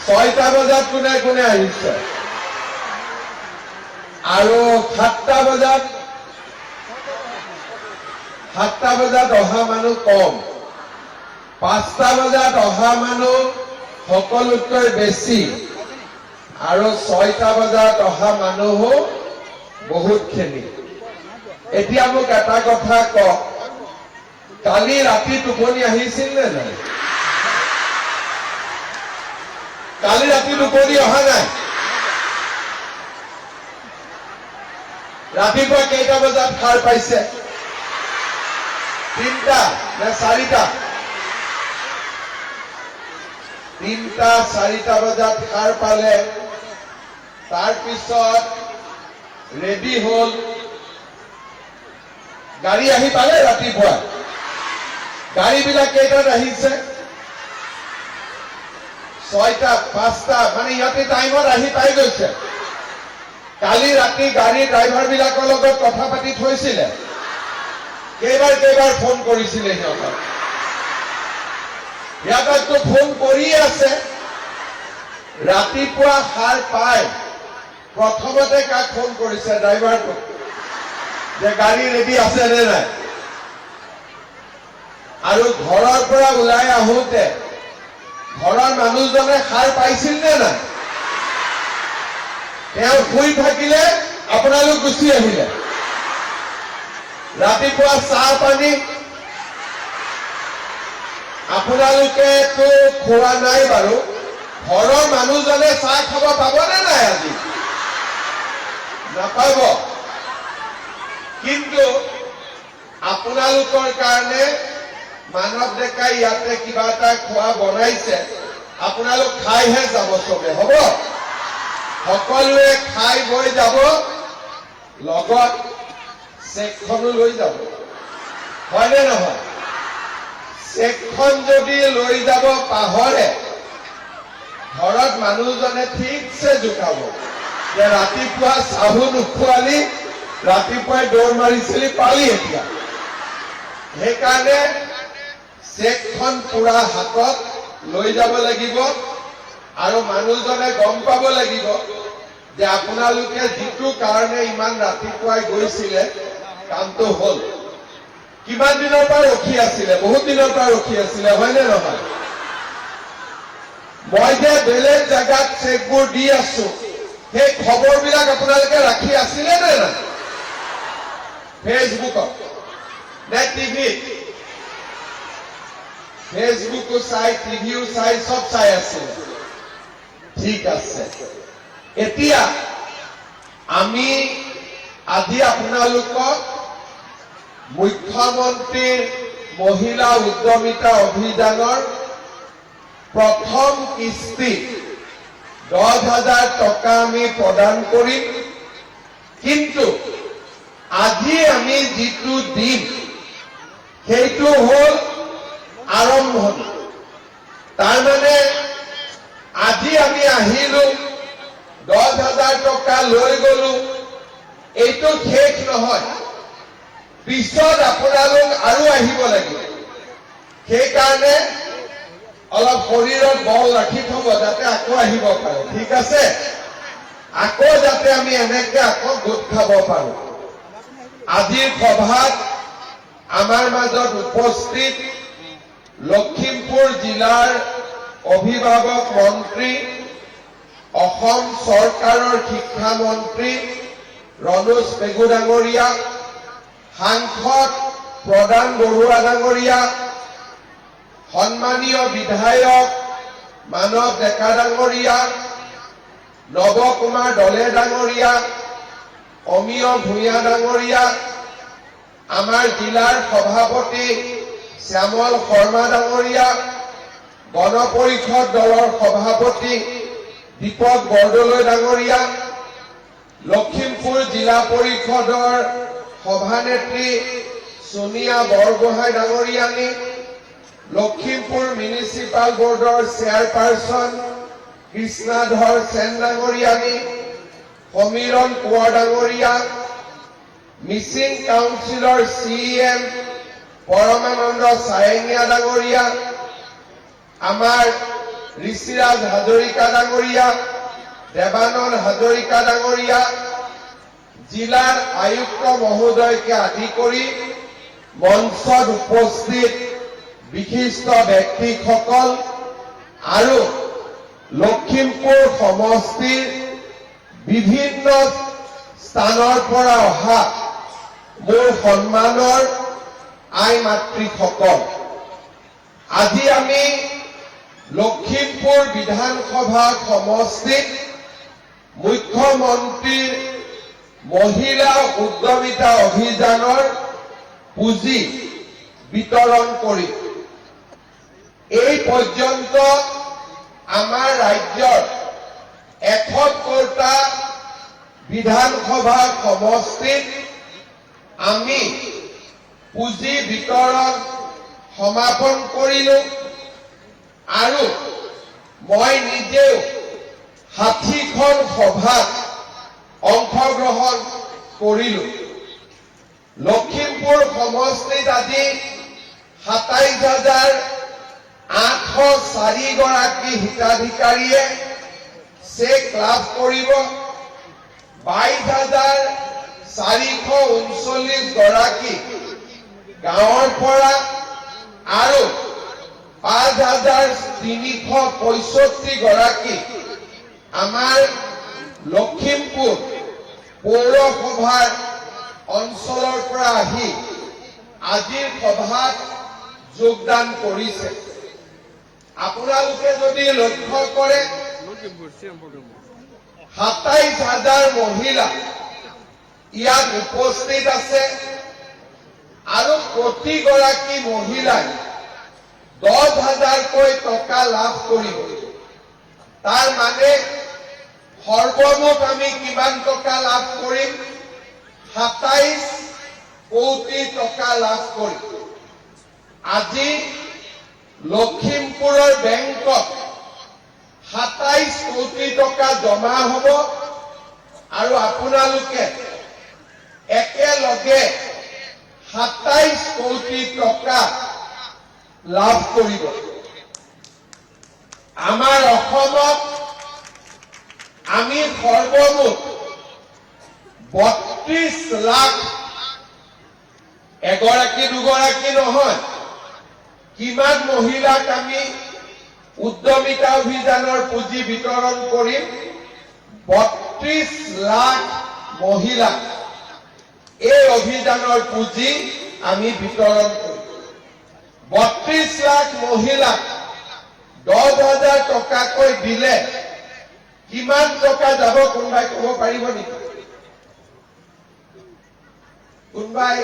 6টা বজাত কোনে কোনে আহিছে আৰু 7টা বজাত অহা মানুহ কম 5টা বজাত অহা মানুহ সকলোতকৈ বেছি আৰু 6টা বজাত অহা মানুহো বহুতখিনি এতিয়া মোক এটা কথা কওক কালি ৰাতি টোপনি আহিছিল নে নাই কালি ৰাতি টোপনি অহা নাই ৰাতিপুৱা কেইটা বজাত সাৰ পাইছে 3টা নে 4টা 3টা 4টা বজাত সাৰ পালে তাৰ পিছত ৰেডি হল গাড়ী আহি পালে ৰাতিপুৱা গাড়ী বিলাক কেইটাত আহিছে 6টা 5টা মানে ইয়াতে টাইমত আহি পাই গৈছে কালি ৰাতি গাড়ী ড্ৰাইভাৰ বিলাকৰ লগত কথা পাতি থৈছিলে কেইবাৰ ফোন কৰিছিলে সিহঁতকতো ফোন কৰি আছে ৰাতিপুৱা সাৰ পাই প্ৰথমতে কাক ফোন কৰিছে ড্ৰাইভাৰটো যে গাড়ী ৰেডি আছে নে নাই আৰু ঘৰৰ পৰা ওলাই আহোঁতে ঘৰৰ মানুহজনে সাৰ পাইছিল নে নাই তেওঁ শুই থাকিলে আপোনালোক গুচি আহিলে ৰাতিপুৱা চাহ পানী আপোনালোকেতো খোৱা নাই বাৰু ঘৰৰ মানুহজনে চাহ খাব পাবনে নাই আজি নাপাব কিন্তু আপোনালোকৰ কাৰণে মানৱ ডেকাই ইয়াতে কিবা এটা খোৱা বনাইছে আপোনালোক খাইহে যাব চবে হ'ব সকলোৱে খাই বৈ যাব লগত চেকখনো লৈ যাব হয়নে নহয় চেকখন যদি লৈ যাব পাহৰে ঘৰত মানুহজনে ঠিকছে জোকাব যে ৰাতিপুৱা চাহু নোখোৱালি ৰাতিপুৱাই দৌৰ মাৰিছিলি পালি এতিয়া সেইকাৰণে চেকখন পুৰা হাতত লৈ যাব লাগিব আৰু মানুহজনে গম পাব লাগিব যে আপোনালোকে যিটো কাৰণে ইমান ৰাতিপুৱাই গৈছিলে কামটো হল কিমান দিনৰ পৰা ৰখি আছিলে বহুত দিনৰ পৰা ৰখি আছিলে হয়নে নহয় মই যে বেলেগ জায়গাত চেকবোৰ দি আছো সেই খবৰবিলাক আপোনালোকে ৰাখি আছিলে নে নাই ফেচবুকত নে টিভিত ফেচবুকো চাই টিভিও চাই সব চাই আছে ঠিক আছে এতিয়া আমি আজি আপোনালোকক মুখ্যমন্ত্ৰীৰ মহিলা উদ্যমিতা অভিযানৰ প্ৰথম কিস্তি 10,000 টকা আমি প্ৰদান কৰিম কিন্তু আজি আমি যিটো দিম সেইটো হল আৰম্ভণি তাৰমানে আজি আমি আহিলো 10,000 টকা লৈ গলো এইটো শেষ নহয় পিছত আপোনালোক আৰু আহিব লাগিব সেইকাৰণে অলপ শৰীৰত বল ৰাখি থব যাতে আকৌ আহিব পাৰে ঠিক আছে আকৌ যাতে আমি এনেকে আকৌ গোট খাব পাৰো আজিৰ সভাত আমাৰ মাজত উপস্থিত লখিমপুৰ জিলাৰ অভিভাৱক মন্ত্ৰী অসম চৰকাৰৰ শিক্ষা মন্ত্ৰী ৰনোজ পেগু ডাঙৰীয়া সাংসদ প্ৰদান বৰুৱা ডাঙৰীয়া সন্মানীয় বিধায়ক মানৱ ডেকা ডাঙৰীয়া নৱ কুমাৰ দলে ডাঙৰীয়া অমিয় ভূঞা ডাঙৰীয়া আমাৰ জিলাৰ সভাপতি শ্যামল শৰ্মা ডাঙৰীয়া গণ পৰিষদ দলৰ সভাপতি দীপক বৰদলৈ ডাঙৰীয়া লখিমপুৰ জিলা পৰিষদৰ সভানেত্ৰী সোনিয়া বৰগোহাঁই ডাঙৰীয়ানী লখিমপুৰ মিউনিচিপাল বোৰ্ডৰ চেয়াৰপাৰসন কৃষ্ণাধৰ সেন ডাঙৰীয়ানী সমীৰণ কোঁৱৰ ডাঙৰীয়া মিচিং কাউন্সিলৰ CM পৰমানন্দ সায়েঙীয়া ডাঙৰীয়া আমাৰ ঋষিৰাজ হাজৰিকা ডাঙৰীয়া, দেৱানন্দ হাজৰিকা ডাঙৰীয়া, জিলাৰ আয়ুক্ত মহোদয়কে আদি কৰি মঞ্চত উপস্থিত বিশিষ্ট ব্যক্তিসকল আৰু লখিমপুৰ সমষ্টিৰ বিভিন্ন স্থানৰ পৰা অহা মোৰ সন্মানৰ আই মাতৃসকল, আজি আমি লখিমপুৰ বিধানসভা সমষ্টিত মুখ্যমন্ত্ৰীৰ মহিলা উদ্যমিতা অভিযানৰ পুঁজি বিতৰণ কৰি এই পৰ্যন্ত আমাৰ ৰাজ্যৰ 71টা বিধানসভা সমষ্টিত আমি পুঁজি বিতৰণ সমাপন কৰিলো আৰু মই নিজেও 60খন সভাত অংশগ্ৰহণ কৰিলো। লখিমপুৰ সমষ্টিত আজি 27,804 গৰাকী হিতাধিকাৰীয়ে চেক লাভ কৰিব, 22,439 গৰাকী গাঁৱৰ পৰা আৰু 5,365 গৰাকী আমাৰ লখিমপুৰ পৌৰসভাৰ অঞ্চলৰ পৰা আহি আজিৰ সভাত যোগদান কৰিছে। আপোনালোকে যদি লক্ষ্য কৰে 27,000 মহিলা ইয়াত উপস্থিত আছে আৰু প্ৰতিগৰাকী মহিলাই 10,000কৈ টকা লাভ কৰিব। তাৰ মানে সৰ্বমুঠ আমি কিমান টকা লাভ কৰিম? 27 কোটি টকা লাভ কৰিম। আজি লখিমপুৰৰ বেংকত 27 কোটি টকা জমা হ'ব আৰু আপোনালোকে একেলগে 27 কোটি টকা লাভ কৰিব। আমাৰ অসমত আমি সৰ্বমুঠ 32 লাখ, এগৰাকী দুগৰাকী নহয়, কিমান মহিলাক আমি উদ্যমিতা অভিযানৰ পুঁজি বিতৰণ কৰিম? 32 লাখ মহিলাক এই অভিযানৰ পুঁজি আমি বিতৰণ কৰিম। 32 লাখ মহিলাক 10,000 টকাকৈ দিলে কিমান টকা যাব? কোনোবাই ক'ব পাৰিব নেকি? কোনোবাই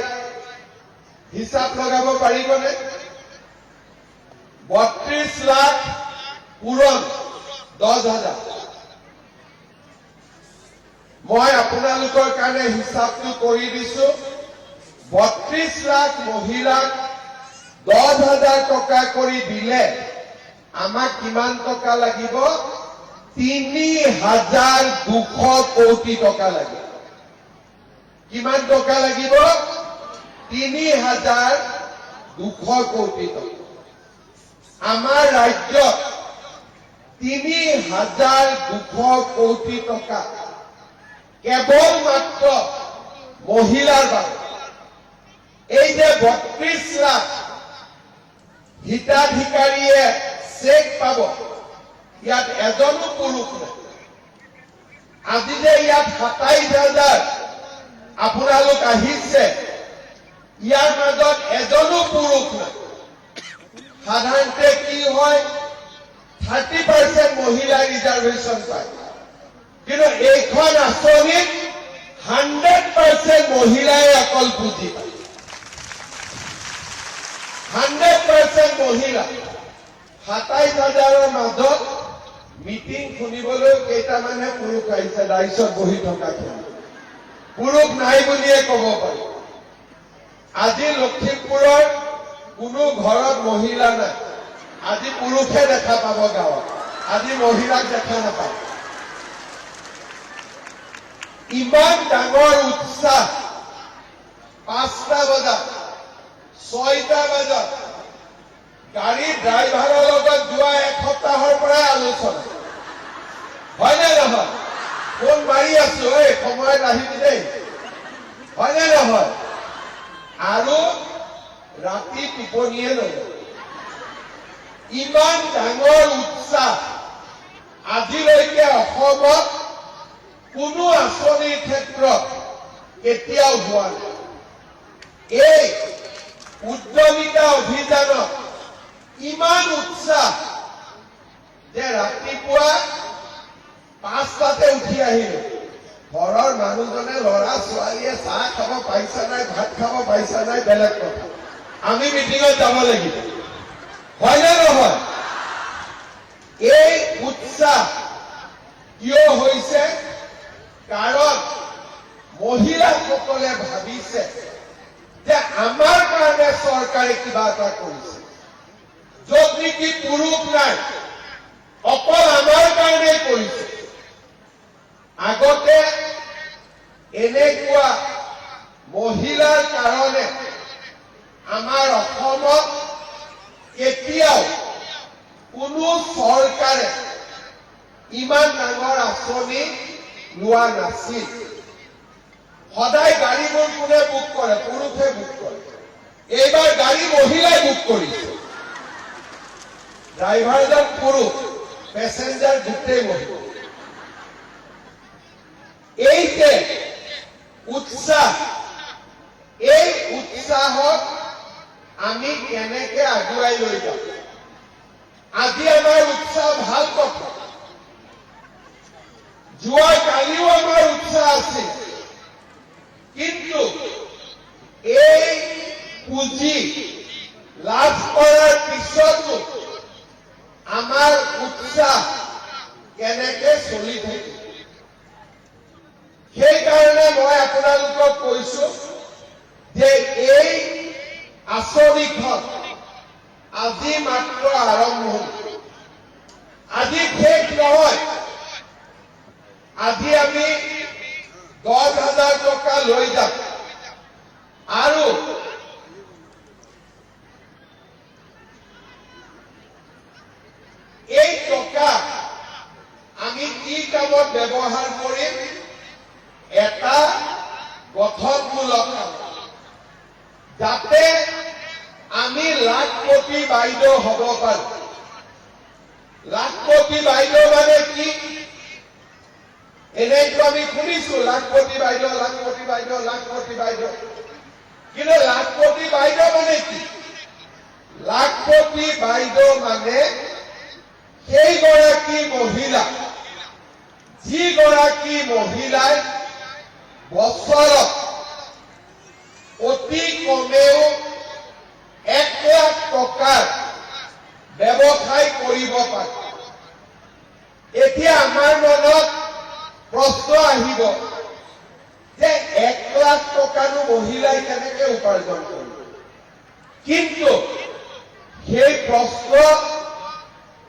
হিচাপ লগাব পাৰিবনে? 32 লাখ পূৰণ 10,000। মই আপোনালোকৰ কাৰণে হিচাপটো কৰি দিছো। 32 লাখ মহিলাক 10,000 টকা কৰি দিলে আমাক কিমান টকা লাগিব? 3,200 কোটি টকা লাগিব। কিমান টকা লাগিব? 3,200 কোটি টকা। আমাৰ ৰাজ্যত 3,200 কোটি টকা কেৱল মাত্ৰ মহিলাৰ বাবে। এই যে 32 লাখ হিতাধিকাৰীয়ে চেক পাব, ইয়াত এজনো পুৰুষ নাই। আজি যে ইয়াত 27,000 আপোনালোক আহিছে, ইয়াৰ মাজত এজনো পুৰুষ নাই। সাধাৰণতে কি হয়, 30% মহিলা ৰিজাৰ্ভেশ্যন পায়, কিন্তু এইখন আঁচনিত 100% মহিলাই অকল পুঁজি পায়। 100% মহিলা। 27,000ৰ মাজত মিটিং শুনিবলৈ কেইটামানহে পুৰুষ আহিছে, ৰাইজত বহি থকাখিনি। পুৰুষ নাই বুলিয়ে ক'ব পাৰি। আজি লখিমপুৰৰ কোনো ঘৰত মহিলা নাই। আজি পুৰুষে দেখা পাব গাঁৱত, আজি মহিলাক দেখা নাপায়। ইমান ডাঙৰ উৎসাহ 5টা বজাত, 6টা বজাত গাড়ী ড্ৰাইভাৰৰ লগত যোৱা এসপ্তাহৰ পৰাই আলোচনা হয়নে নহয়? ফোন মাৰি আছো, এই সময়ত আহিবি দেই, হয়নে নহয়? আৰু ৰাতি টোপনিয়ে নগ'ল। ইমান ডাঙৰ উৎসাহ আজিলৈকে অসমত কোনো আঁচনিৰ ক্ষেত্ৰত কেতিয়াও হোৱা নাই। এই উদ্যমিতা অভিযানত ইমান উৎসাহ যে ৰাতিপুৱা 5টাতে উঠি আহিলো। ঘৰৰ মানুহজনে ল'ৰা ছোৱালীয়ে চাহ খাব পাইছা নাই, ভাত খাব পাইছা নাই বেলেগ কথা, আমি মিটিঙত যাব লাগিব, হয়নে নহয়? এই উৎসাহ কিয় হৈছে? কাৰণ মহিলাসকলে ভাবিছে যে আমাৰ কাৰণে চৰকাৰে কিবা এটা কৰিছে, য'ত নেকি পুৰুষ নাই, অকল আমাৰ কাৰণেই কৰিছে। আগতে এনেকুৱা মহিলাৰ কাৰণে আমাৰ অসমত কেতিয়াও কোনো চৰকাৰে ইমান ডাঙৰ আঁচনি লোৱা নাছিল। সদায় গাড়ীবোৰ কোনে বুক কৰে? পুৰুষে বুক কৰে। এইবাৰ গাড়ী মহিলাই বুক কৰিছে। ড্ৰাইভাৰজন পুৰুষ, পেছেঞ্জাৰ গোটেই মহিলা। এই যে উৎসাহ, এই উৎসাহত আমি কেনেকে আগুৱাই লৈ যাম? আজি আমাৰ উৎসাহ ভাল কথা, যোৱা কালিও আমাৰ উৎসাহ আছিল, কিন্তু এই পুঁজি লাভ কৰাৰ পিছতো আমাৰ উৎসাহ কেনেকে চলি থাকিব? সেইকাৰণে মই আপোনালোকক কৈছো যে এই আঁচনিখন আজি মাত্ৰ আৰম্ভ, আজি শেষ নহয়। আজি আমি 10,000 টকা লৈ যাম আৰু এই টকা আমি কি কামত ব্যৱহাৰ কৰিম? এটা গঠনমূলক কাম, যাতে আমি লাখপতি বাইদেউ হ'ব পাৰো। লাখপতি বাইদেউ মানে কি? এনেইতো আমি শুনিছো লাখপতি বাইদেউ, লাখপতি বাইদেউ, লাখপতি বাইদেউ, কিন্তু লাখপতি বাইদেউ মানে কি? লাখপতি বাইদেউ মানে সেইগৰাকী মহিলা, যিগৰাকী মহিলাই বছৰত অতি কমেও 1 লাখ টকাৰ ব্যৱসায় কৰিব পাৰে। এতিয়া আমাৰ মনত প্ৰশ্ন আহিব যে 1 লাখ টকানো মহিলাই কেনেকে উপাৰ্জন কৰিব? কিন্তু সেই প্ৰশ্ন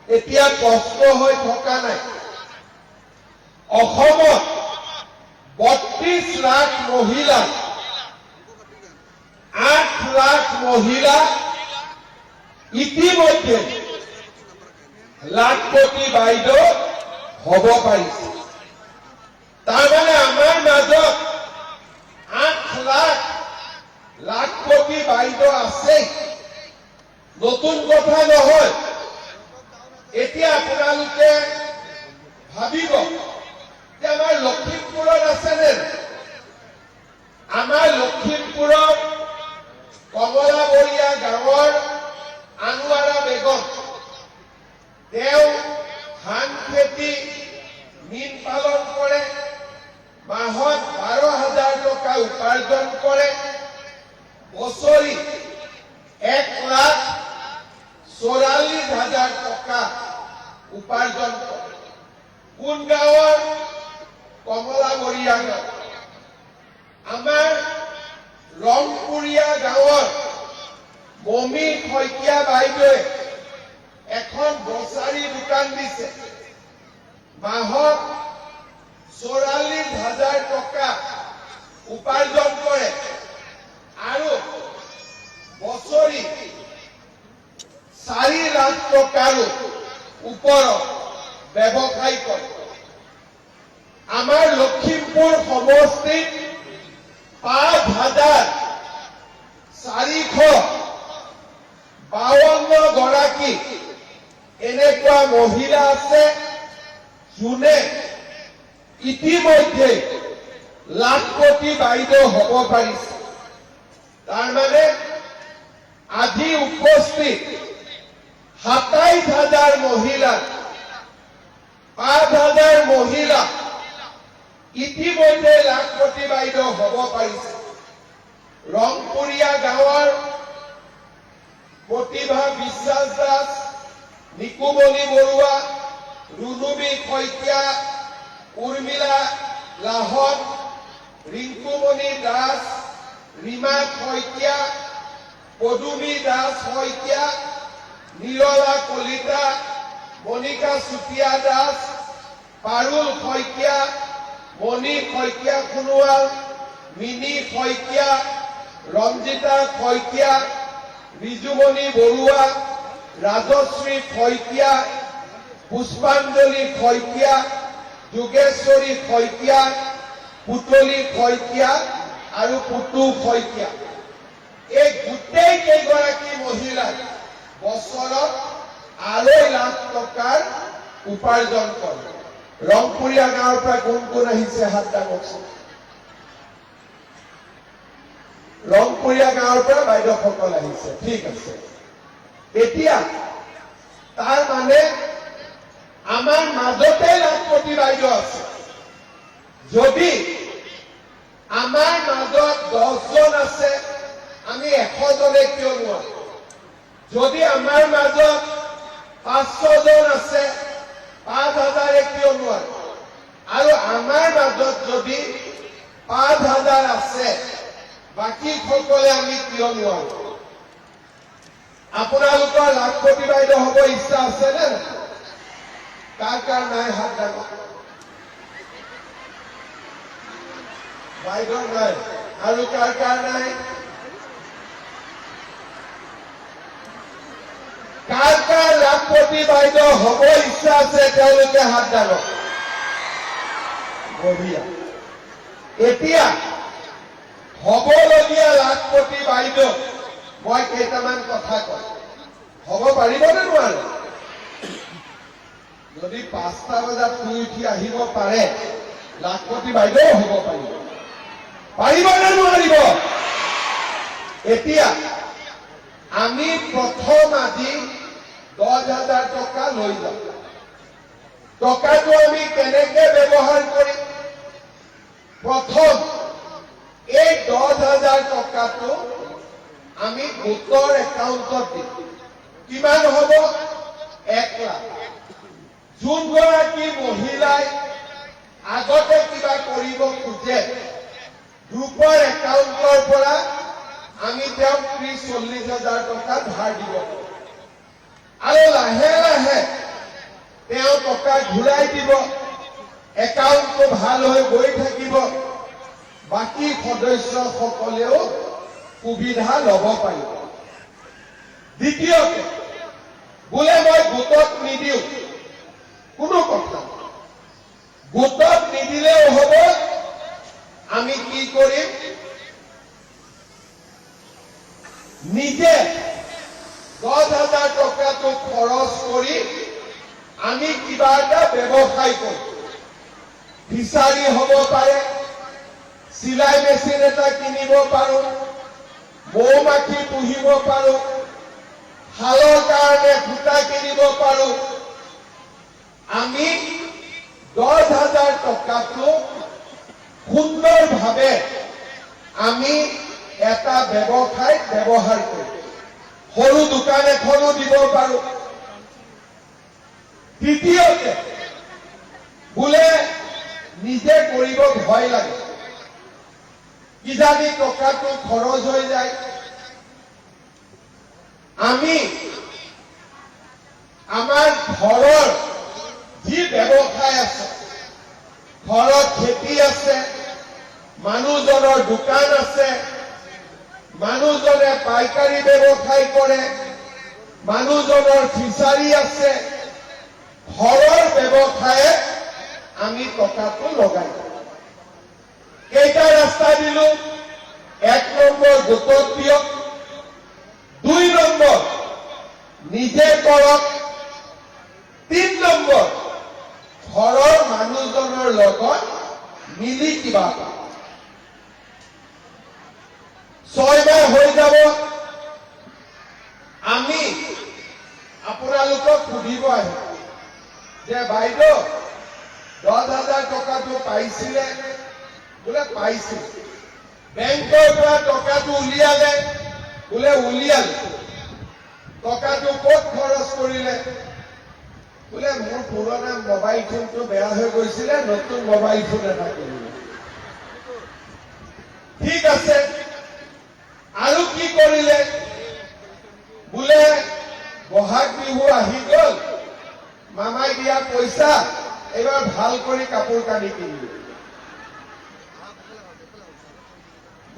এতিয়া প্ৰশ্ন হৈ থকা নাই। অসমত 32 লাখ মহিলা, 8 লাখ মহিলা ইতিমধ্যে লাখপতি বাইদেউ হ'ব পাৰিছে। তাৰমানে আমাৰ মাজত 8 লাখ লাখপতি বাইদেউ আছে, নতুন কথা নহয়। এতিয়া আপোনালোকে ভাবিব যে আমাৰ লখিমপুৰত আছেনে? আমাৰ লখিমপুৰত কমলাবৰীয়া গাঁৱৰ আনোৱাৰা বেগম, তেওঁ ধান খেতি, মীন পালন কৰে, মাহত 12,000 টকা উপাৰ্জন কৰে, বছৰি 1,44,000 টকা উপাৰ্জন কৰে। কোন গাঁৱৰ? কমলাবৰীয়া গাঁও। আমাৰ ৰংপুৰীয়া গাঁৱৰ মমী শইকীয়া বাইদেৱে এখন গ্ৰছাৰী দোকান দিছে, মাহত 44,000 টকা উপাৰ্জন কৰে আৰু বছৰি 4 লাখ টকাৰো ওপৰত ব্যৱসায় কৰে। আমাৰ লখিমপুৰ সমষ্টিত 5,452 গৰাকী এনেকুৱা মহিলা আছে যোনে ইতিমধ্যে লাখপতি বাইদেউ হ'ব পাৰিছে। তাৰমানে আজি উপস্থিত 27,000 মহিলা 5,000 মহিলা ইতিমধ্যে লাখপতি বাইদেউ হ'ব পাৰিছে। ৰংপুৰীয়া গাঁৱৰ প্ৰতিভা বিশ্বাস দাস, নিকুমণি বৰুৱা, ৰুণুবী শইকীয়া, উৰ্মিলা লাহন, ৰিংকুমণি দাস, ৰীমা শইকীয়া, পদুমী দাস শইকীয়া, নিৰলা কলিতা, মণিকা চুতীয়া দাস, পাৰুল শইকীয়া, মণি শইকীয়া সোণোৱাল, মিনি শইকীয়া, ৰঞ্জিতা শইকীয়া, ৰিজুমণি বৰুৱা, ৰাজশ্ৰী শইকীয়া, পুষ্পাঞ্জলি শইকীয়া, যোগেশ্বৰী শইকীয়া, পুতলি শইকীয়া আৰু পুতু শইকীয়া। এই গোটেই কেইগৰাকী মহিলাই বছৰত 2.5 লাখ টকাৰ উপাৰ্জন কৰে। ৰংপুৰীয়া গাঁৱৰ পৰা কোন কোন আহিছে হাত দাঙকচোন। ৰংপুৰীয়া গাঁৱৰ পৰা বাইদেউসকল আহিছে, ঠিক আছে। এতিয়া তাৰ মানে আমাৰ মাজতে লাখপতি বাইদেউ আছে। যদি আমাৰ মাজত 10 জন আছে, আমি 100 জনে কিয় নোৱাৰো? যদি আমাৰ মাজত 500 জন আছে, 5,000 কিয় নোৱাৰো? আৰু আমাৰ মাজত যদি 5,000 আছে, বাকী সকলে আমি কিয় নোৱাৰো? আপোনালোকৰ লাখপতি বাইদেউ হ'ব ইচ্ছা আছে নে? কাৰ কাৰ নাই হাত দাঙক। বাইদেউ নাই আৰু কাৰ কাৰ নাই? কাৰ কাৰ লাখপতি বাইদেউ হ'ব ইচ্ছা আছে তেওঁলোকে হাত দাঙক। বঢ়িয়া। এতিয়া হ'বলগীয়া লাখপতি বাইদেউ মই কেইটামান কথা কওঁ। হ'ব পাৰিবনে নোৱাৰে? যদি 5টা বজাত শুই উঠি আহিব পাৰে, লাখপতি বাইদেউ হ'ব পাৰিব। পাৰিবনে নোৱাৰিব? এতিয়া আমি প্ৰথম আজি 10,000 টকা লৈ যাম। টকাটো আমি কেনেকে ব্যৱহাৰ কৰিম? প্ৰথম এই 10,000 টকাটো আমি গোটৰ একাউণ্টত দিম। কিমান হ'ব? 1 লাখ। যোনগৰাকী মহিলাই আগতে কিবা কৰিব খোজে, গ্ৰুপৰ একাউণ্টৰ পৰা আমি তেওঁক 30-40 হাজাৰ টকা ধাৰ দিব আৰু লাহে লাহে তেওঁ টকা ঘূৰাই দিব। একাউণ্টটো ভাল হৈ গৈ থাকিব। বাকী সদস্যসকলেও সুবিধা ল'ব পাৰিব। দ্বিতীয়তে, বোলে মই গোটত নিদিওঁ, কোনো কথা নাই। গোটত নিদিলেও হ'ব। আমি কি কৰিম? নিজে 10,000 টকাটো খৰচ কৰি আমি কিবা এটা ব্যৱসায় কৰিম। ফিচাৰী হ'ব পাৰে, চিলাই মেচিন এটা কিনিব পাৰো, মৌ-মাখি পুহিব পাৰো, শালৰ কাৰণে সূতা কিনিব পাৰো। আমি 10,000 টকাটো সুন্দৰভাৱে আমি এটা ব্যৱসায়ত ব্যৱহাৰ কৰিম। সৰু দোকান এখনো দিব পাৰো। তৃতীয়তে, বোলে নিজে কৰিব ভয় লাগে, কিজানি টকাটো খৰচ হৈ যায়, আমি আমাৰ ঘৰৰ যি ব্যৱসায় আছে, ঘৰত খেতি আছে, মানুহজনৰ দোকান আছে, মানুহজনে পাইকাৰী ব্যৱসায় কৰে, মানুহজনৰ ফিচাৰী আছে, ঘৰৰ ব্যৱসায়ে আমি টকাটো লগাই কেইটা ৰাস্তা দিলো। 1 নম্বৰ গোটত দিয়ক, 2 নম্বৰ নিজে কৰক, 3 নম্বৰ ঘৰৰ মানুহজনৰ লগত মিলি কিবা 6 মাহ হৈ যাব। আমি আপোনালোকক সুধিব আহিম যে বাইদেউ 10,000 টকাটো পাইছিলে? বোলে পাইছিল। বেংকৰ পৰা টকাটো উলিয়ালে? বোলে উলিয়ালে। টকাটো ক'ত খৰচ কৰিলে? বোলে মোৰ পুৰণা মোবাইল ফোনটো বেয়া হৈ গৈছিলে, নতুন মোবাইল ফোন এটা কিনিলে। ঠিক আছে, আৰু কি কৰিলে? বোলে বহাগ বিহু আহি গল, মামাই দিয়া পইচা এইবাৰ ভাল কৰি কাপোৰ কানি কিনিলে।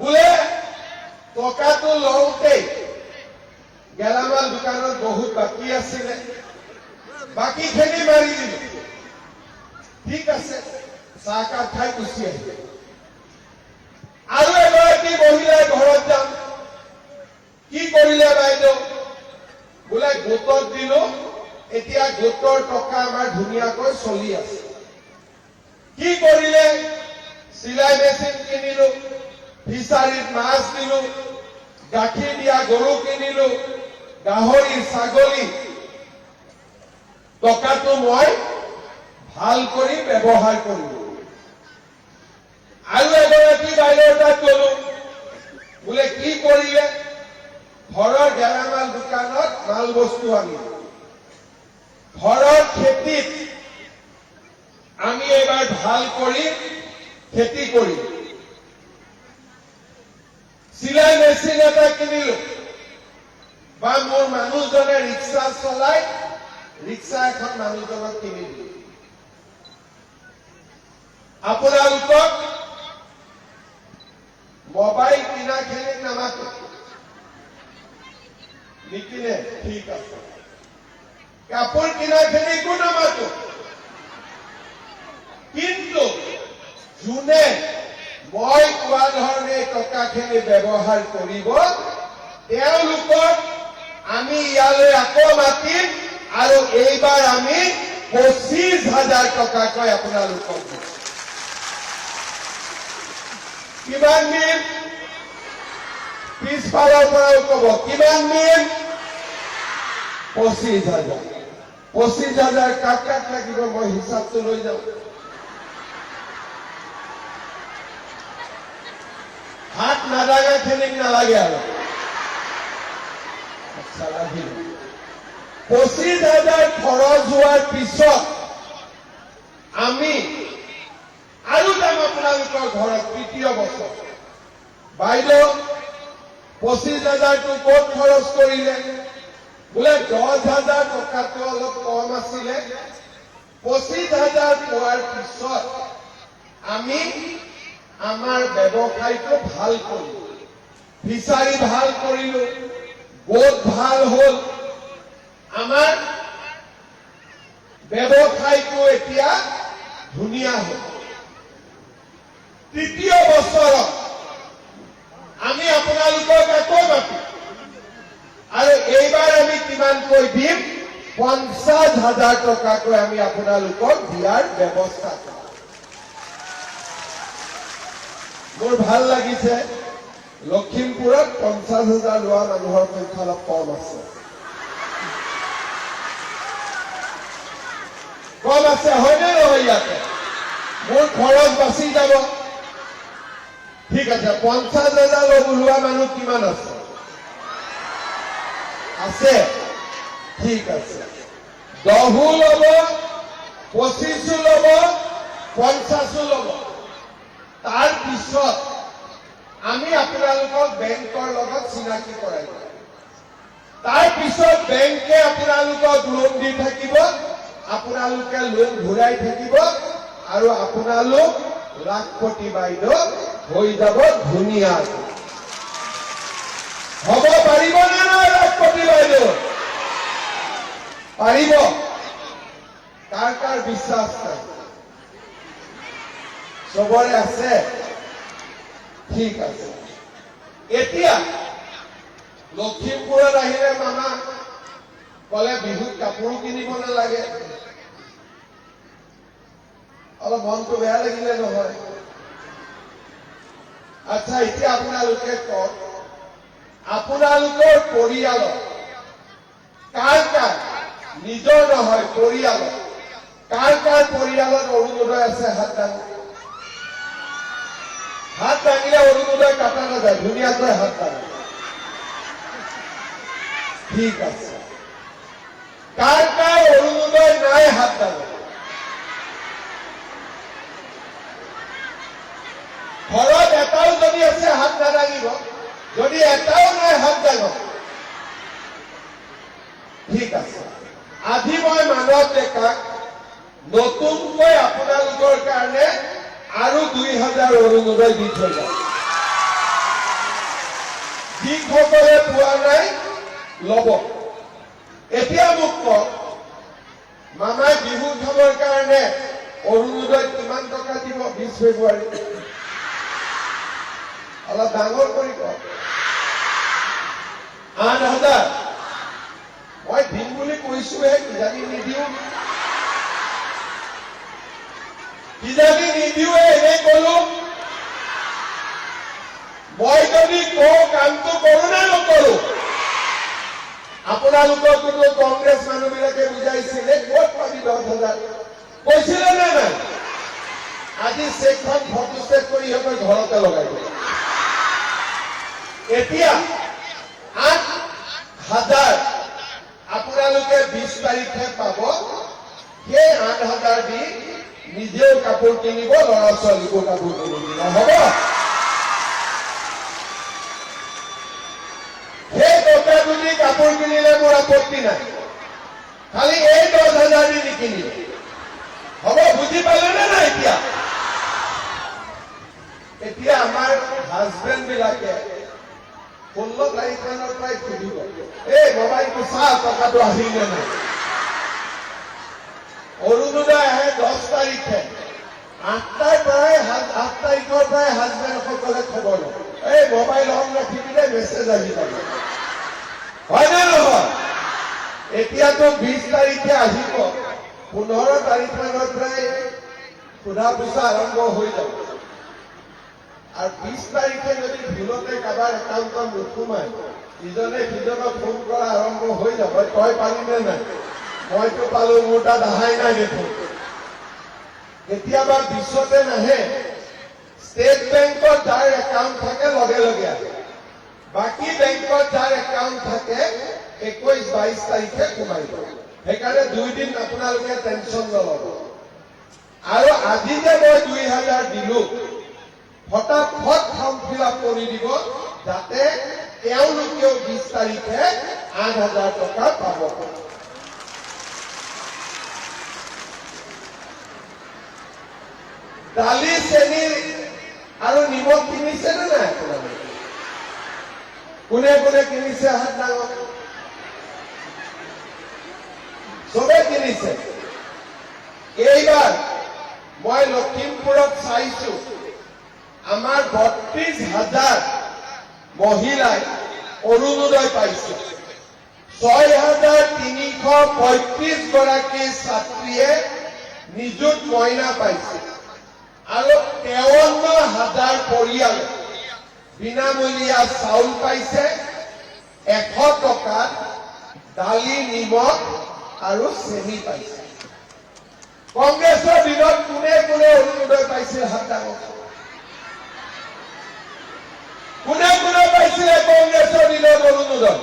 বোলে টকাটো লওঁতেই গেলামাল দোকানত বহুত বাকী আছিলে, বাকীখিনি মাৰি দিলো। ঠিক আছে, চাহকাপ খাই গুচি আহিলে। আৰু এগৰাকী মহিলাৰ ঘৰত যাম, কি কৰিলে বাইদেউ? বোলে গোটত দিলো, এতিয়া গোটৰ টকা আমাৰ ধুনীয়াকৈ চলি আছে। কি কৰিলে? চিলাই মেচিন কিনিলো, ফিচাৰীত মাছ দিলো, গাখীৰ দিয়া গৰু কিনিলো, গাহৰি ছাগলী। টকাটো মই ভাল কৰি ব্যৱহাৰ কৰিলো। আৰু এগৰাকী বাইদেউৰ তাত গলো, বোলে কি কৰিলে? ঘৰৰ গেলামাল দোকানত মাল বস্তু আনিলো। ঘৰৰ খেতিত আমি এইবাৰ ভাল কৰি খেতি কৰিলো। চিলাই মেচিন এটা কিনিলো, বা মোৰ মানুহজনে ৰিক্সা চলাই ৰিক্সা এখন মানুহজনক কিনি দিলো। আপোনালোকক মোবাইল কিনাখিনিক নামাতো, নিকিনে? ঠিক আছে। কাপোৰ কিনাখিনিকো নামাতো, কিন্তু যোনে মই কোৱা ধৰণে টকাখিনি ব্যৱহাৰ কৰিব, তেওঁলোকক আমি ইয়ালৈ আকৌ মাতিম, আৰু এইবাৰ আমি 25,000 টকাকৈ আপোনালোকক দিম। কিমান দিম? পিছফালৰ পৰাও কব, কিমান দিম? 25,000। 25,000 কাক কাক লাগিব মই হিচাপটো লৈ যাওঁ। হাত নাদাগা খিনিক নালাগে আৰু। 25,000 খৰচ হোৱাৰ পিছত আমি আৰু যাম আপোনালোকৰ ঘৰত তৃতীয় বছৰ। বাইদেউ 25,000টো ক'ত খৰচ কৰিলে? বোলে 10,000 টকাটো অলপ কম আছিলে। 25,000 পোৱাৰ পিছত আমি আমাৰ ব্যৱসায়টো ভাল কৰিলো, ফিচাৰী ভাল কৰিলো, গোট ভাল হ'ল। আমাৰ ব্যৱসায়টো এতিয়া ধুনীয়া হ'ল। তৃতীয় বছৰত আমি আপোনালোকক আকৌ মাতিম, আৰু এইবাৰ আমি কিমানকৈ দিম? 50,000 টকাকৈ আমি আপোনালোকক দিয়াৰ ব্যৱস্থা কৰিম। মোৰ ভাল লাগিছে, লখিমপুৰত 50,000 লোৱা মানুহৰ সংখ্যা অলপ কম আছে। কম আছে, হয়নে নহয়? ইয়াতে মোৰ খৰচ বাচি যাব। ঠিক আছে, 50,000 লোৱা মানুহ কিমান আছে? আছে? ঠিক আছে, 10ও ল'ব, 25ও ল'ব, 50ও ল'ব। তাৰ পিছত আমি আপোনালোকক বেংকৰ লগত চিনাকি কৰাই দিম। তাৰ পিছত বেংকে আপোনালোকক লোন দি থাকিব, আপোনালোকে লোন ঘূৰাই থাকিব, আৰু আপোনালোক লাখপতি বাইদেউ হৈ যাব ধুনীয়াকৈ। হ'ব পাৰিব নে নহয় লাখপতি বাইদেউ? পাৰিব? কাৰ কাৰ বিশ্বাস নাই? চবৰে আছে? ঠিক আছে। এতিয়া লখিমপুৰত আহিলে মামা কলে বিহুত কাপোৰো কিনিব নালাগে। অলপ মনটো বেয়া লাগিলে নহয়? আচ্ছা, এতিয়া আপোনালোকে কওক, আপোনালোকৰ পৰিয়ালত কাৰ কাৰ, নিজৰ নহয় পৰিয়ালত, কাৰ কাৰ পৰিয়ালত অৰুণোদয় আছে? হাত দাঙক। হাত দাঙিলে অৰুণোদয় কাটা নাযায়, ধুনীয়াকৈ হাত দাঙক। ঠিক আছে। কাৰ কাৰ অৰুণোদয় নাই? হাত দাঙক। ঘৰত এটাও যদি আছে হাত নাদাঙিব, যদি এটাও নাই হাত দাঙক। ঠিক আছে। আজি মই মানৱ ডেকাক নতুনকৈ আপোনালোকৰ কাৰণে আৰু 2000 অৰুণোদয় দি থৈ যাম। যিসকলে পোৱা নাই লব। এতিয়া মোক কওক, মামাই বিহু খাবৰ কাৰণে অৰুণোদয় কিমান টকা দিব? 20 ফেব্ৰুৱাৰী। অলপ ডাঙৰ কৰি কওক। 8000। মই দিম বুলি কৈছোহে, কিজানি নিদিও। কিজানি নিদিওৱে, এনেই কলো। মই যদি কওঁ কামটো কৰো নে নকৰো? আপোনালোকক কিন্তু কংগ্ৰেছ মানুহবিলাকে বুজাইছিলে, ক'ত পাবি 10,000? কৈছিলে নে নাই? আজি চেকখন ফটোষ্টেট কৰি সিহঁতৰ ঘৰতে লগাই দিলে। এতিয়া 8,000 আপোনালোকে 20 তাৰিখে পাব। সেই 8,000 দি নিজেও কাপোৰ কিনিব, ল'ৰা ছোৱালীকো কাপোৰ কিনিব। হ'ব? সেই টকাটো দি কাপোৰ কিনিলে মোৰ আপত্তি নাই, খালি এই 10,000 দি নিকিনিলে। হ'ব? বুজি পালে নে নাই? এতিয়া আমাৰ হাজবেণ্ড বিলাকে 16 তাৰিখমানৰ পৰাই সুধিব, এই মোবাইলটো চাহ, টকাটো আহিল নে নাই? অৰুণোদয় আহে 10 তাৰিখে। 8 তাৰিখৰ পৰাই হাজবেণ্ডসকলে খবৰ লয়, এই মোবাইল অন ৰাখিবিলে, মেছেজ আহি যাব। হয় নে নহয়? এতিয়াতো 20 তাৰিখে আহিব, 15 তাৰিখ মানৰ পৰাই সোধা পোছা আৰম্ভ হৈ যাব। আৰু 20 তাৰিখে যদি ভুলতে কাৰোবাৰ একাউণ্টত নোসোমায়, ইজনে সিজনক ফোন কৰা আৰম্ভ হৈ যাব, তই পালি নে নাই? মইতো পালো, মোৰ তাত অহাই নাই দেখোন। কেতিয়াবা বিশ্বতে নাহে, ষ্টেট বেংকত যাৰ একাউণ্ট থাকে লগে লগে আহে, বাকী বেংকত যাৰ একাউণ্ট থাকে 21-22 তাৰিখে সোমাই যায়। সেইকাৰণে 2 দিন আপোনালোকে টেনশ্যন নলব। আৰু আজি যে মই 2000 দিলো, ফটাফট ফৰ্ম ফিল আপ কৰি দিব, যাতে তেওঁলোকেও 20 তাৰিখে 8,000 টকা পাব। দালি, চেনি আৰু নিমখ কিনিছে নে নাই আপোনালোকে? কোনে কোনে কিনিছে? হাত ডাঙৰ। চবে কিনিছে। এইবাৰ মই লখিমপুৰত চাইছো, আমাৰ 32,000 মহিলাই অৰুণোদয় পাইছে। 6,335 গৰাকী ছাত্ৰীয়ে নিযুত মইনা পাইছে। আৰু 53,000 পৰিয়ালে বিনামূলীয়া চাউল পাইছে। 100 টকাত দালি, নিমখ আৰু চেনি পাইছে। কংগ্ৰেছৰ দিনত কোনে কোনে অৰুণোদয় পাইছিল? হাত ডাঙক। কোনে কোনে পাইছিলে কংগ্ৰেছৰ দিনত অৰুণোদয়?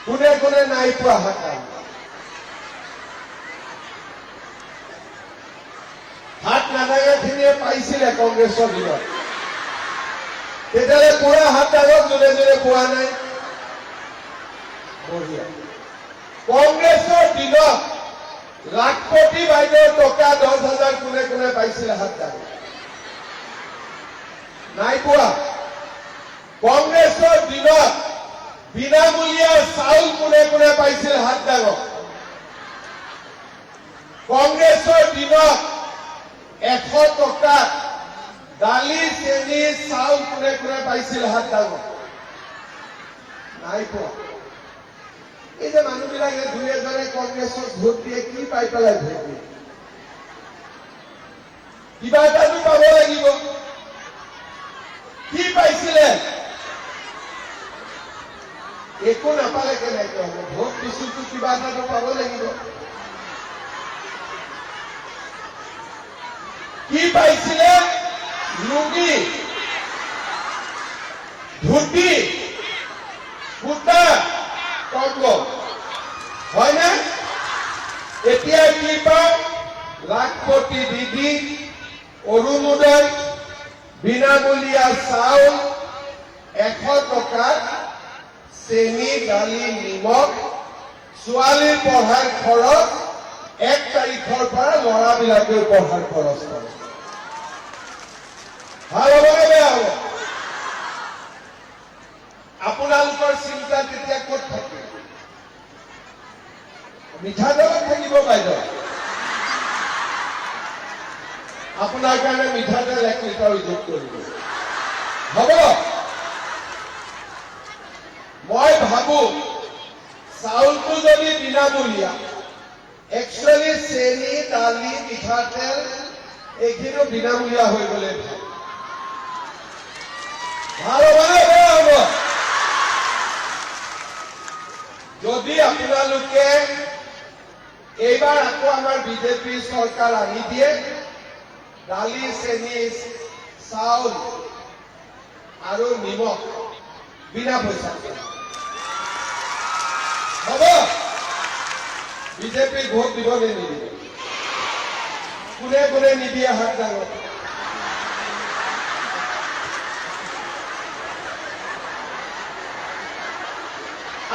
কোনে কোনে নাই পোৱা? হাত ডাঙক। হাত নাদাঙাখিনিয়ে পাইছিলে কংগ্ৰেছৰ দিনত। তেতিয়াহ'লে পুৰা হাত ডাঙক, যোনে যোনে পোৱা নাই। বঢ়িয়া। কংগ্ৰেছৰ দিনত লাখপতি বাইদেউৰ টকা 10,000 কোনে কোনে পাইছিলে? হাত ডাঙক। নাই পোৱা? কংগ্ৰেছৰ দিনত বিনামূলীয়া চাউল কোনে কোনে পাইছিল হাত দাঙক। কংগ্ৰেছৰ দিনত 100 টকা দালি চেনি চাউল কোনে কোনে পাইছিল হাত দাঙক। নাই পোৱা। এই যে মানুহবিলাকে দুই এজনে কংগ্ৰেছক ভোট দিয়ে কি পাই পেলাই ভোট দিয়ে? কিবা এটাতো পাব লাগিব। কি পাইছিলে? একো নাপালে কেনেকৈ হ'ব? ভোট দিছিলতো কিবা এটাতো পাব লাগিব। কি পাইছিলে? লুঙি, ধুতি, কুৰ্তা, কম্বল, হয়নে? এতিয়া কি পায়? লাখপতি দিদি, অৰুণোদয়, বিনামূলীয়া চাউল, 100 টকাত চেনি দালি নিমখ, ছোৱালীৰ পঢ়াৰ খৰচ 1 তাৰিখৰ পৰা ল'ৰাবিলাকেও পঢ়াৰ খৰচ কৰে। ভাল হ'বনে বেয়া হ'ব? আপোনালোকৰ চিন্তা তেতিয়া ক'ত থাকিব? মিঠাতেলত থাকিব বাইদেউ। আপোনাৰ কাৰণে মিঠাতেল 1 লিটাৰ যোগ কৰিব। হ'ব? মই ভাবো চাউলটো যদি বিনামূলীয়া, একচুৱেলি চেনি দালি মিঠাতেল এইখিনিও বিনামূলীয়া হৈ গ'লে ভাল হ'বনে বেয়া হ'ব? যদি আপোনালোকে এইবাৰ আকৌ আমাৰ বিজেপি চৰকাৰ আনি দিয়ে, দালি চেনি চাউল আৰু নিমখ বিনা পইচা হ'ব, বিজেপিক ভোট দিব নে নিদিব? কোনে কোনে নিদিয়ে হাত দাঙক।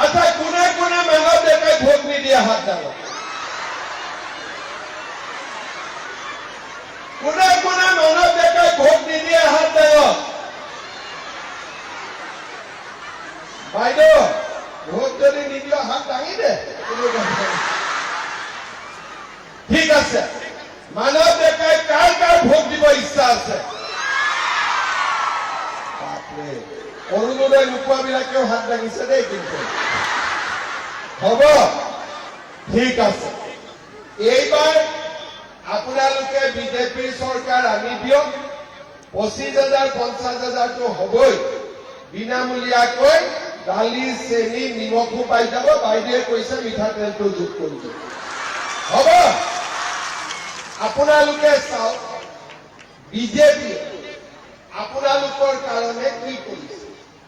আচ্ছা, কোনে কোনে মানৱ ডেকাই ভোট নিদিয়ে হাত দাঙক। কোনে কোনে মানৱ ডেকাই ভোট নিদিয়ে হাত দাঙক। বাইদেউ, ভোট যদি নিদিয়ে হাত দাঙি দে। ঠিক আছে, মানৱ ডেকাই কাৰ কাৰ ভোট দিব ইচ্ছা আছে? অৰুণোদয় নোপোৱাবিলাকেও হাত দাঙিছে দেই। কিন্তু হ'ব, ঠিক আছে। এইবাৰ আপোনালোকে বিজেপিৰ চৰকাৰ আনি দিয়ক, 25,000 50,000টো হ'বই। বিনামূলীয়াকৈ দালি চেনি নিমখো পাই যাব। বাইদেৱে কৈছে মিঠাতেলটো যোগ কৰিব। হ'ব, আপোনালোকে চাওক বিজেপিয়ে আপোনালোকৰ কাৰণে কি কৰিছে।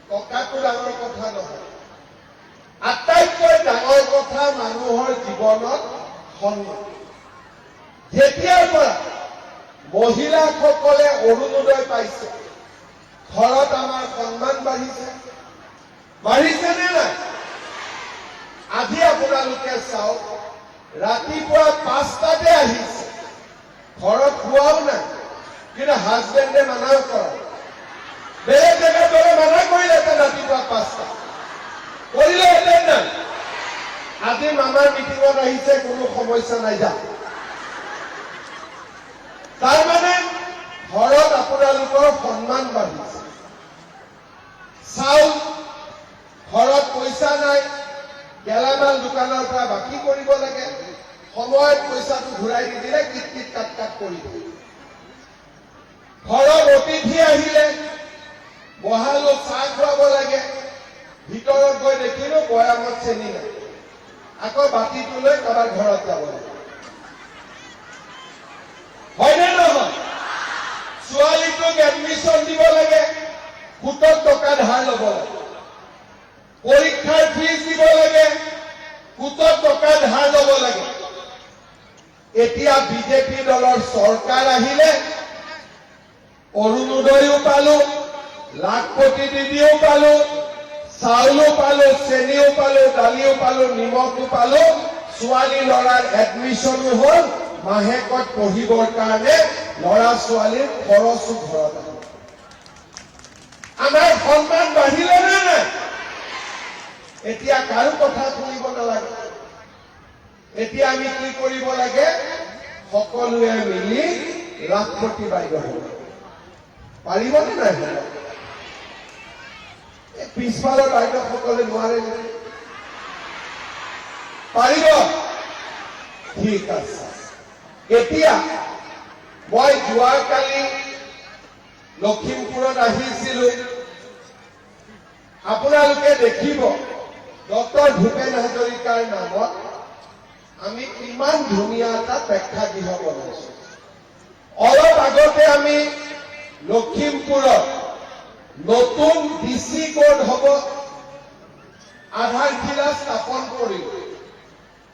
টকাটো ডাঙৰ কথা নহয়, আটাইতকৈ ডাঙৰ কথা মানুহৰ জীৱনত সন্মান। যেতিয়াৰ পৰা মহিলাসকলে অৰুণোদয় পাইছে, ঘৰত আমাৰ সন্মান বাঢ়িছে। বাঢ়িছে নে নাই? আজি আপোনালোকে চাওক, ৰাতিপুৱা 5টাতে আহিছে, ঘৰত খোৱাও নাই, কিন্তু হাজবেণ্ডে মানাও কৰা। বেলেগ জেগাত গ'লে মানা কৰিলেহেঁতেন ৰাতিপুৱা 5টা, কৰিলেহেঁতেন নাই? আজি মামাৰ মিটিঙত আহিছে, কোনো সমস্যা নাই, যা। তাৰমানে ঘৰত আপোনালোকৰ সন্মান বাঢ়িছে। চাউল, ঘৰত পইচা নাই, গেলামাল দোকানৰ পৰা বাকী কৰিব লাগে, সময়ত পইচাটো ঘূৰাই নিদিলে কিট কিট কাট কাট কৰি দিয়ে। ঘৰত অতিথি আহিলে বহালো, চাহ খুৱাব লাগে, ভিতৰত গৈ দেখিলো বৈয়ামত চেনি নাই, আকৌ বাতিটো লৈ কাৰোবাৰ ঘৰত যাব লাগে। হয়নে নহয়? ছোৱালীটোক এডমিশ্যন দিব লাগে, 70 টকা ধাৰ ল'ব লাগে। পৰীক্ষাৰ ফিজ দিব লাগে, 70 টকা ধাৰ ল'ব লাগে। এতিয়া বিজেপি দলৰ চৰকাৰ আহিলে অৰুণোদয়ো পালো, লাখপতি দিদিও পালো, চাউলো পালো, চেনিও পালো, দালিও পালো, নিমখো পালো, ছোৱালী ল'ৰাৰ এডমিশ্যনো হ'ল, মাহেকত পঢ়িবৰ কাৰণে ল'ৰা ছোৱালীৰ খৰচো ঘৰত আহিল। আমাৰ সন্মান বাঢ়িলে নে নাই? এতিয়া কাৰো কথা শুনিব নালাগে। এতিয়া আমি কি কৰিব লাগে? সকলোৱে মিলি ৰাষ্ট্ৰপতি বাইদেউ হ'ব। পাৰিবনে নাই? পিছফালৰ বাইদেউসকলে নোৱাৰে নেকি? পাৰিব? ঠিক আছে। এতিয়া মই যোৱাকালি লখিমপুৰত আহিছিলো। আপোনালোকে দেখিব ডক্টৰ ভূপেন হাজৰিকাৰ নামত আমি কিমান ধুনীয়া এটা প্ৰেক্ষাগৃহ বনাইছো। অলপ আগতে আমি লখিমপুৰত নতুন ডিচি কোড হ'ব আধাৰশিলা স্থাপন কৰিম।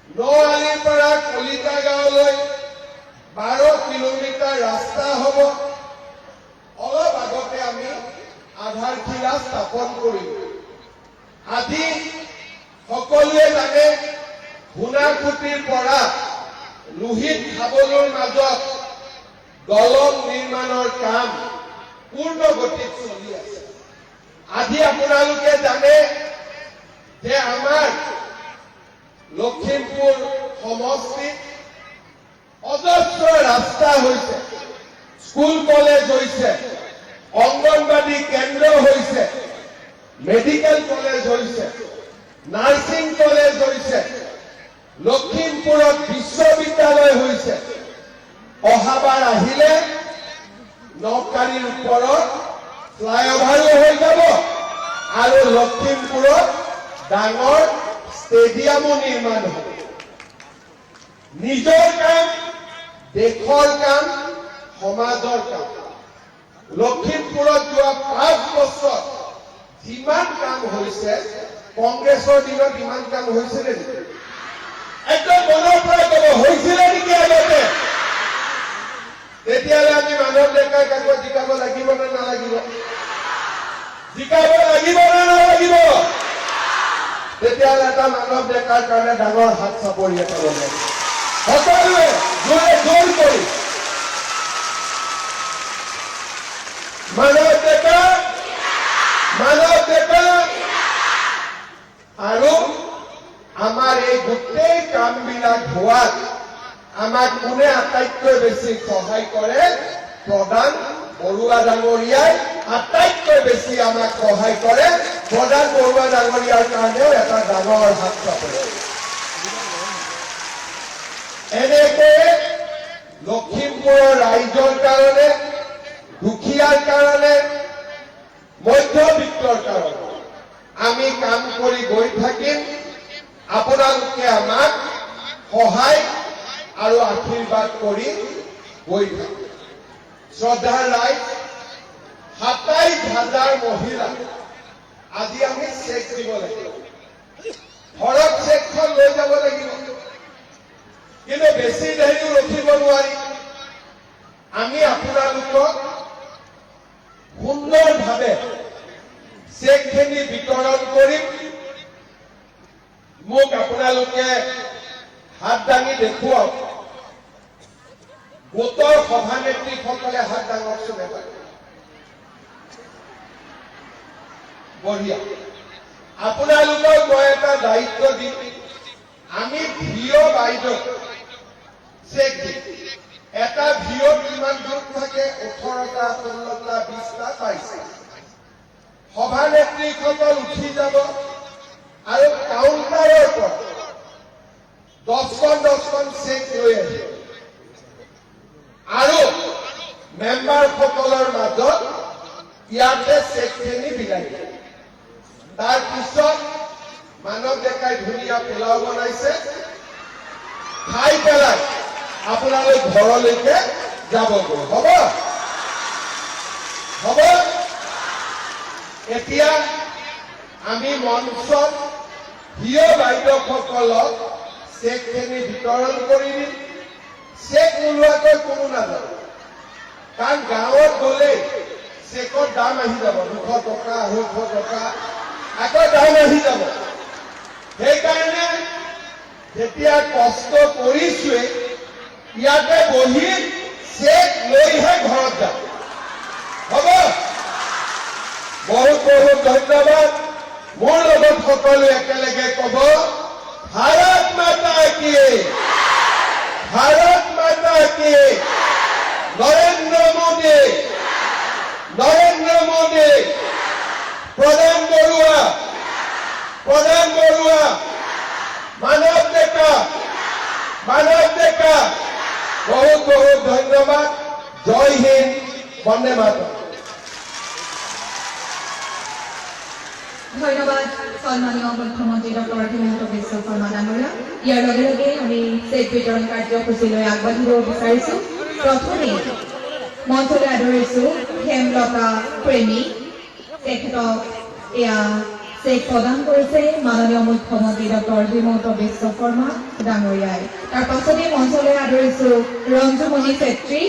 নআলিৰ পৰা কলিতা গাঁৱলৈ 12 কিলোমিটাৰ ৰাস্তা হ'ব। অলপ আগতে আমি আধাৰশিলা স্থাপন কৰিম। আজি সকলোৱে জানে গুণাসুতিৰ পৰা লোহিত খাবলৈৰ মাজত দলং নিৰ্মাণৰ কাম পূৰ্ণ গতিত চলি আছে। আজি আপোনালোকে জানে যে আমাৰ লখিমপুৰ সমষ্টিত অজস্ৰ ৰাস্তা হৈছে, স্কুল কলেজ হৈছে, অংগনবাদী কেন্দ্ৰ হৈছে, মেডিকেল কলেজ হৈছে, নাৰ্ছিং কলেজ হৈছে, লখিমপুৰত বিশ্ববিদ্যালয় হৈছে। অহাবাৰ আহিলে নকাৰীৰ ওপৰত ফ্লাইঅভাৰো হৈ যাব আৰু লখিমপুৰত ডাঙৰ ষ্টেডিয়ামো নিৰ্মাণ হ'ব। নিজৰ কাম, দেশৰ কাম, সমাজৰ কাম। লখিমপুৰত যোৱা 5 বছৰ যিমান কাম হৈছে, কংগ্ৰেছৰ দিনত ইমান কাম হৈছিলে নেকি? একদম মনৰ পৰা ক'ব, হৈছিলে নেকি আগতে? তেতিয়াহ'লে আমি মানৱ ডেকাক আকৌ জিকাব লাগিব নে নালাগিব? জিকাব লাগিব নে নালাগিব? তেতিয়াহ'লে এটা মানৱ ডেকাৰ কাৰণে ডাঙৰ হাত চাপৰি এটা ল'ব। সকলোৱে জোৰে জোৰ কৰি মানৱ ডেকা, মানৱ ডেকা। আৰু আমাৰ এই গোটেই কামবিলাক হোৱাত আমাক কোনে আটাইতকৈ বেছি সহায় কৰে? প্ৰধান বৰুৱা ডাঙৰীয়াই আটাইতকৈ বেছি আমাক সহায় কৰে। প্ৰধান বৰুৱা ডাঙৰীয়াৰ কাৰণেও এটা ডাঙৰ হাত চাপৰে। এনেকৈয়ে লখিমপুৰৰ ৰাইজৰ কাৰণে, দুখীয়াৰ কাৰণে, মধ্যবিত্তৰ কাৰণে আমি কাম কৰি গৈ থাকিম। আপোনালোকে আমাক সহায় আৰু আশীৰ্বাদ কৰি গৈ থাকিব। শ্ৰদ্ধাৰ ৰাইজ, 27,000 মহিলা আজি আমি চেক দিব লাগিব। ঘৰত চেকখন লৈ যাব লাগিব, কিন্তু বেছি দেৰিও ৰখিব নোৱাৰি। আমি আপোনালোকক সুন্দৰভাৱে চেকখিনি বিতৰণ কৰিম। মোক আপোনালোকে হাত দাঙি দেখুৱাওক। গোটৰ সভানেত্ৰীসকলে হাত দাঙকচোন এবাৰ। বঢ়িয়া। আপোনালোকক মই এটা দায়িত্ব দিম। আমি ভিঅ বাইদেউ চেক দিম। এটা ভিঅত কিমান গ্ৰুপ থাকে? 18টা, 16টা, 20টা, 22টা। সভানেত্ৰীসকল উঠি যাব আৰু কাউণ্টাৰৰ পৰা 10খন চেক লৈ আহিব আৰু মেম্বাৰসকলৰ মাজত ইয়াতে চেকখিনি বিলাই দিয়ে। তাৰপিছত মানৱ ডেকাই ধুনীয়া পোলাও বনাইছে, খাই পেলাই আপোনালোক ঘৰলৈকে যাবগৈ। হ'ব? হ'ব? এতিয়া আমি মঞ্চত ভিঅ বাইদেউসকলক চেকখিনি বিতৰণ কৰি দিম। চেক নোলোৱাকৈ কোনো নাযাব, কাৰণ গাঁৱত গ'লেই চেকৰ দাম আহি যাব। 200 টকা, 250 টকা আকৌ দাম আহি যাব। সেইকাৰণে যেতিয়া কষ্ট কৰিছোৱে, ইয়াতে বহি চেক লৈহে ঘৰত যাম। হ'ব? বহুত বহুত ধন্যবাদ। মোৰ লগত সকলোৱে একেলগে ক'ব ভাৰত মাতা কি, ভাৰত মাতা কি, নৰেন্দ্ৰ মোদী, নৰেন্দ্ৰ মোদী, প্ৰধান বৰুৱা, প্ৰধান বৰুৱা, মানৱ ডেকা, মানৱ ডেকা। বহুত বহুত ধন্যবাদ। জয় হিন্দ, বন্দে মাতৰম। ধন্যবাদ সন্মানীয় মুখ্যমন্ত্ৰী ডক্টৰ হিমন্ত বিশ্ব শৰ্মা ডাঙৰীয়া। ইয়াৰ লগে লগে আমি চেক বিতৰণ কাৰ্যসূচীলৈ আগবাঢ়িব বিচাৰিছো। প্ৰথমে মঞ্চলৈ আদৰিছো হেমলতা প্ৰেমী, তেখেতক এয়া চেক প্ৰদান কৰিছে মাননীয় মুখ্যমন্ত্ৰী ডক্টৰ হিমন্ত বিশ্ব শৰ্মা ডাঙৰীয়াই। তাৰ পাছতে মঞ্চলৈ আদৰিছো ৰঞ্জুমণি ছেত্ৰী,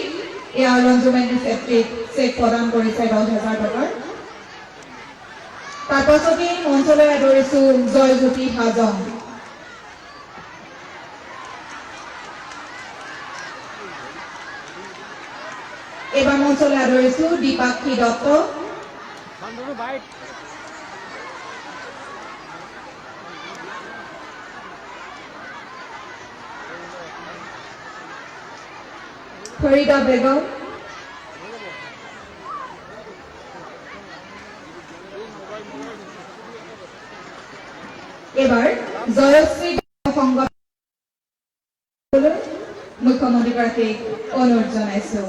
এয়া ৰঞ্জুমণি ছেত্ৰীক চেক প্ৰদান কৰিছে 10,000 টকাৰ। তাৰ পাছতে মঞ্চলৈ আদৰিছো জয়জ্যোতি হাজং, এইবাৰ মঞ্চলৈ আদৰিছো দীপাক্ষী দত্ত, ফৰিদা বেগম, এবাৰ জয়শ্ৰী সংগঠন মুখ্যমন্ত্ৰীগৰাকীক অনুৰোধ জনাইছো।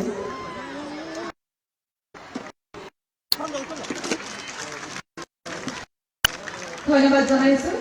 ধন্যবাদ জনাইছো।